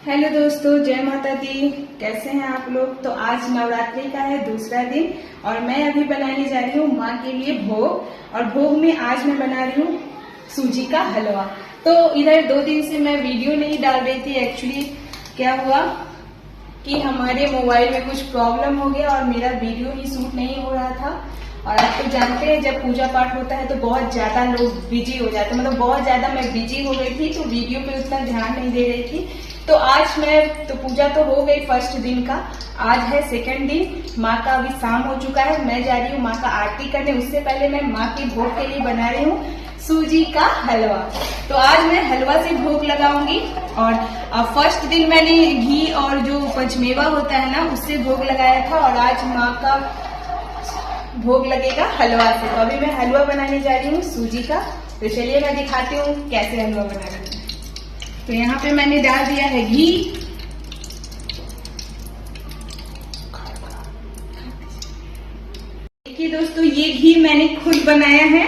Hello दोस्तों, जय माता दी। कैसे हैं आप लोग। तो आज नवरात्रि का है दूसरा दिन और मैं अभी बनाने जा रही हूँ माँ के लिए भोग। और भोग में आज मैं बना रही हूँ सूजी का हलवा। तो इधर 2 दिन से मैं वीडियो नहीं डाल रही थी। एक्चुअली क्या हुआ कि हमारे मोबाइल में कुछ प्रॉब्लम हो गया और मेरा वीडियो ही शूट नहीं हो रहा था। और आप तो जानते हैं जब पूजा पाठ होता है तो बहुत ज्यादा लोग बिजी हो जाते हैं, मतलब बहुत ज्यादा मैं बिजी हो गई थी तो वीडियो पे उतना ध्यान नहीं दे रही थी। तो आज मैं तो पूजा तो हो गई फर्स्ट दिन का, आज है सेकंड दिन। माँ का अभी शाम हो चुका है, मैं जा रही हूँ माँ का आरती करने। उससे पहले मैं माँ के भोग के लिए बना रही हूँ सूजी का हलवा। तो आज मैं हलवा से भोग लगाऊंगी। और फर्स्ट दिन मैंने घी और जो पंचमेवा होता है ना उससे भोग लगाया था, और आज माँ का भोग लगेगा हलवा से। तो अभी मैं हलवा बनाने जा रही हूँ सूजी का। तो चलिए मैं दिखाती हूँ कैसे हलवा बनाना है। तो यहाँ पे मैंने डाल दिया है घी। देखिए दोस्तों, ये घी मैंने खुद बनाया है।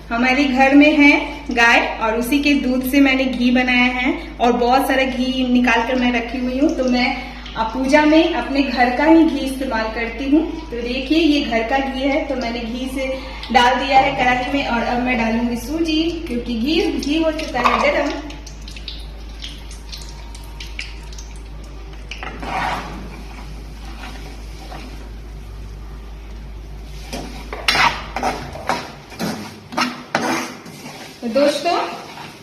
हमारे घर में है गाय और उसी के दूध से मैंने घी बनाया है। और बहुत सारा घी निकाल कर मैं रखी हुई हूँ। तो मैं पूजा में अपने घर का ही घी इस्तेमाल करती हूँ। तो देखिए ये घर का घी है, तो मैंने घी से डाल दिया है कढ़ाई में। और अब मैं डालूंगी सूजी, क्योंकि घी हो चुका है गरम। तो दोस्तों,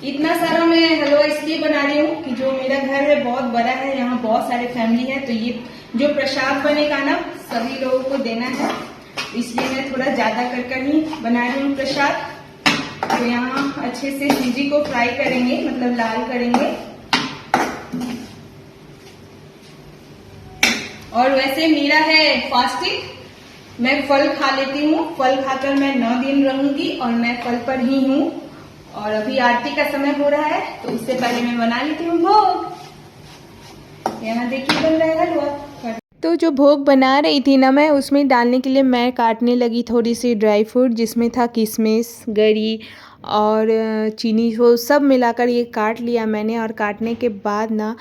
इतना सारा मैं हलवा इसलिए बना रही हूँ कि जो मेरा घर है बहुत बड़ा है, यहाँ बहुत सारे फैमिली है। तो ये जो प्रसाद बनेगा ना सभी लोगों को देना है, इसलिए मैं थोड़ा ज्यादा कर ही बना रही हूँ प्रसाद। तो यहाँ अच्छे से सूजी को फ्राई करेंगे, मतलब लाल करेंगे। और वैसे मेरा है फास्टिंग, मैं फल खा लेती हूँ। फल खाकर मैं 9 दिन रहूंगी और मैं फल पर ही हूँ। और अभी आरती का समय हो रहा है तो उससे पहले मैं बना लेती हूँ भोग। यहाँ देखिए बन रहा है हलवा। तो जो भोग बना रही थी ना मैं, उसमें डालने के लिए मैं काटने लगी थोड़ी सी ड्राई फ्रूट, जिसमें था किशमिश, गरी और चीनी। वो सब मिलाकर ये काट लिया मैंने। और काटने के बाद ना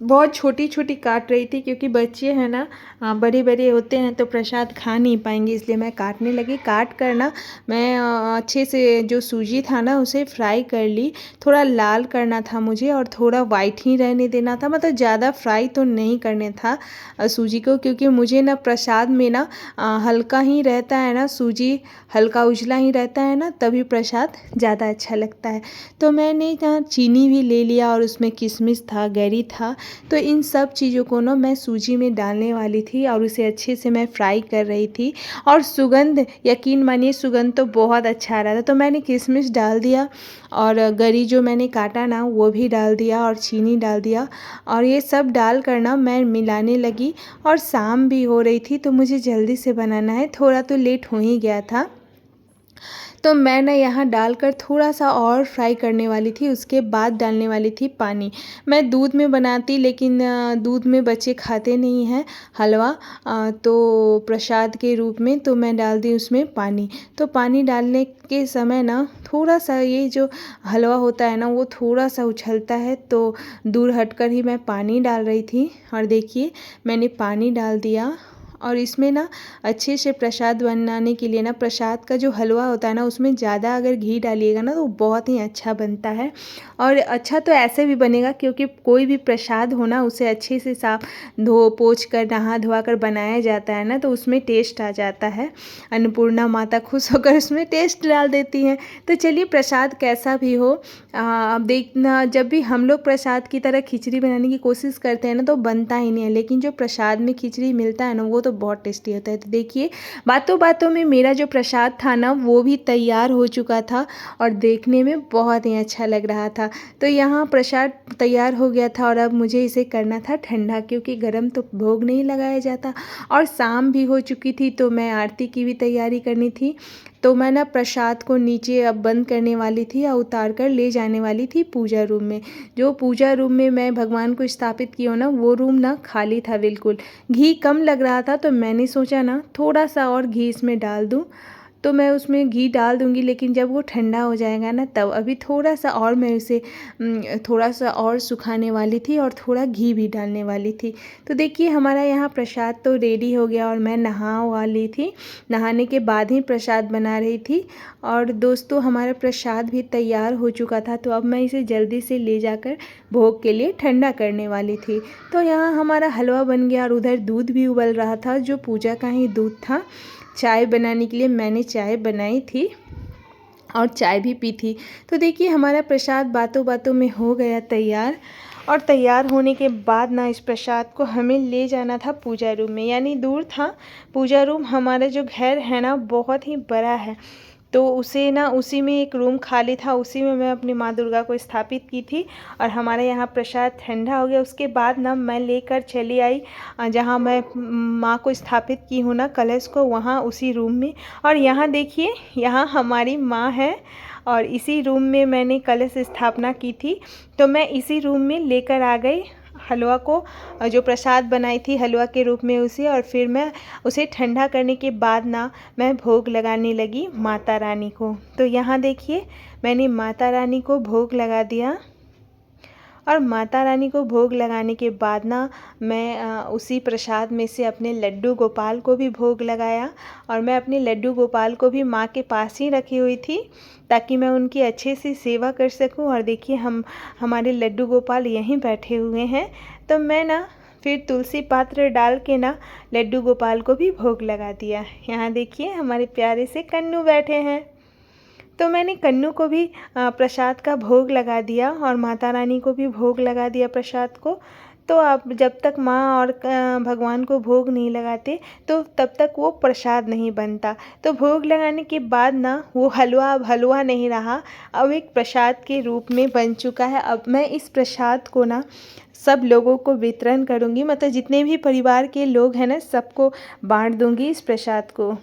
बहुत छोटी छोटी काट रही थी, क्योंकि बच्चे हैं ना बड़े बड़े होते हैं तो प्रसाद खा नहीं पाएंगे, इसलिए मैं काटने लगी। काट कर ना मैं अच्छे से जो सूजी था ना उसे फ्राई कर ली। थोड़ा लाल करना था मुझे और थोड़ा वाइट ही रहने देना था, मतलब ज़्यादा फ्राई तो नहीं करने था सूजी को, क्योंकि मुझे ना प्रसाद में ना हल्का ही रहता है ना, सूजी हल्का उजला ही रहता है ना, तभी प्रसाद ज़्यादा अच्छा लगता है। तो मैंने यहाँ चीनी भी ले लिया और उसमें किशमिश था, गरी था। तो इन सब चीज़ों को ना मैं सूजी में डालने वाली थी और उसे अच्छे से मैं फ्राई कर रही थी। और सुगंध, यकीन मानिए सुगंध तो बहुत अच्छा आ रहा था। तो मैंने किशमिश डाल दिया और गरी जो मैंने काटा ना वो भी डाल दिया और चीनी डाल दिया। और ये सब डाल कर ना मैं मिलाने लगी। और शाम भी हो रही थी तो मुझे जल्दी से बनाना है, थोड़ा तो लेट हो ही गया था। तो मैंने यहाँ डालकर थोड़ा सा और फ्राई करने वाली थी, उसके बाद डालने वाली थी पानी। मैं दूध में बनाती, लेकिन दूध में बच्चे खाते नहीं हैं हलवा, तो प्रसाद के रूप में तो मैं डाल दी उसमें पानी। तो पानी डालने के समय ना थोड़ा सा ये जो हलवा होता है ना वो थोड़ा सा उछलता है, तो दूर हटकर ही मैं पानी डाल रही थी। और देखिए मैंने पानी डाल दिया। और इसमें ना अच्छे से प्रसाद बनाने के लिए ना, प्रसाद का जो हलवा होता है ना उसमें ज़्यादा अगर घी डालिएगा ना तो बहुत ही अच्छा बनता है। और अच्छा तो ऐसे भी बनेगा, क्योंकि कोई भी प्रसाद हो ना उसे अच्छे से साफ धो पोंछ कर नहा धोवा कर बनाया जाता है ना, तो उसमें टेस्ट आ जाता है। अन्नपूर्णा माता खुश होकर उसमें टेस्ट डाल देती हैं। तो चलिए प्रसाद कैसा भी हो, अब देखना, जब भी हम लोग प्रसाद की तरह खिचड़ी बनाने की कोशिश करते हैं ना तो बनता ही नहीं है, लेकिन जो प्रसाद में खिचड़ी मिलता है ना वो तो बहुत टेस्टी होता है। तो देखिए बातों बातों में मेरा जो प्रसाद था ना वो भी तैयार हो चुका था और देखने में बहुत ही अच्छा लग रहा था। तो यहाँ प्रसाद तैयार हो गया था और अब मुझे इसे करना था ठंडा, क्योंकि गर्म तो भोग नहीं लगाया जाता। और शाम भी हो चुकी थी तो मैं आरती की भी तैयारी करनी थी। तो मैं ना प्रसाद को नीचे अब बंद करने वाली थी और उतार कर ले जाने वाली थी पूजा रूम में। जो पूजा रूम में मैं भगवान को स्थापित की हूँ ना वो रूम ना खाली था बिल्कुल। घी कम लग रहा था तो मैंने सोचा ना थोड़ा सा और घी इसमें डाल दूँ। तो मैं उसमें घी डाल दूँगी, लेकिन जब वो ठंडा हो जाएगा ना तब। अभी थोड़ा सा और मैं उसे थोड़ा सा और सुखाने वाली थी और थोड़ा घी भी डालने वाली थी। तो देखिए हमारा यहाँ प्रसाद तो रेडी हो गया और मैं नहा वाली थी, नहाने के बाद ही प्रसाद बना रही थी। और दोस्तों हमारा प्रसाद भी तैयार हो चुका था, तो अब मैं इसे जल्दी से ले जाकर भोग के लिए ठंडा करने वाली थी। तो यहाँ हमारा हलवा बन गया और उधर दूध भी उबल रहा था, जो पूजा का ही दूध था। चाय बनाने के लिए मैंने चाय बनाई थी और चाय भी पी थी। तो देखिए हमारा प्रसाद बातों बातों में हो गया तैयार। और तैयार होने के बाद ना इस प्रसाद को हमें ले जाना था पूजा रूम में, यानी दूर था पूजा रूम। हमारा जो घर है ना बहुत ही बड़ा है, तो उसे ना उसी में एक रूम खाली था, उसी में मैं अपनी माँ दुर्गा को स्थापित की थी। और हमारे यहाँ प्रसाद ठंडा हो गया। उसके बाद ना मैं लेकर चली आई जहाँ मैं माँ को स्थापित की हूँ ना कलश को, वहाँ उसी रूम में। और यहाँ देखिए यहाँ हमारी माँ है और इसी रूम में मैंने कलश स्थापना की थी। तो मैं इसी रूम में लेकर आ गई हलवा को, जो प्रसाद बनाई थी हलवा के रूप में उसे। और फिर मैं उसे ठंडा करने के बाद ना मैं भोग लगाने लगी माता रानी को। तो यहाँ देखिए मैंने माता रानी को भोग लगा दिया। और माता रानी को भोग लगाने के बाद ना मैं उसी प्रसाद में से अपने लड्डू गोपाल को भी भोग लगाया। और मैं अपने लड्डू गोपाल को भी माँ के पास ही रखी हुई थी, ताकि मैं उनकी अच्छे से सेवा कर सकूं। और देखिए हमारे लड्डू गोपाल यहीं बैठे हुए हैं। तो मैं ना फिर तुलसी पात्र डाल के ना लड्डू गोपाल को भी भोग लगा दिया। यहाँ देखिए हमारे प्यारे से कन्नू बैठे हैं। तो मैंने कन्नू को भी प्रसाद का भोग लगा दिया और माता रानी को भी भोग लगा दिया प्रसाद को। तो अब जब तक माँ और भगवान को भोग नहीं लगाते तो तब तक वो प्रसाद नहीं बनता। तो भोग लगाने के बाद ना वो हलवा अब हलवा नहीं रहा, अब एक प्रसाद के रूप में बन चुका है। अब मैं इस प्रसाद को ना सब लोगों को वितरण करूँगी, मतलब जितने भी परिवार के लोग हैं ना सबको बांट दूँगी इस प्रसाद को।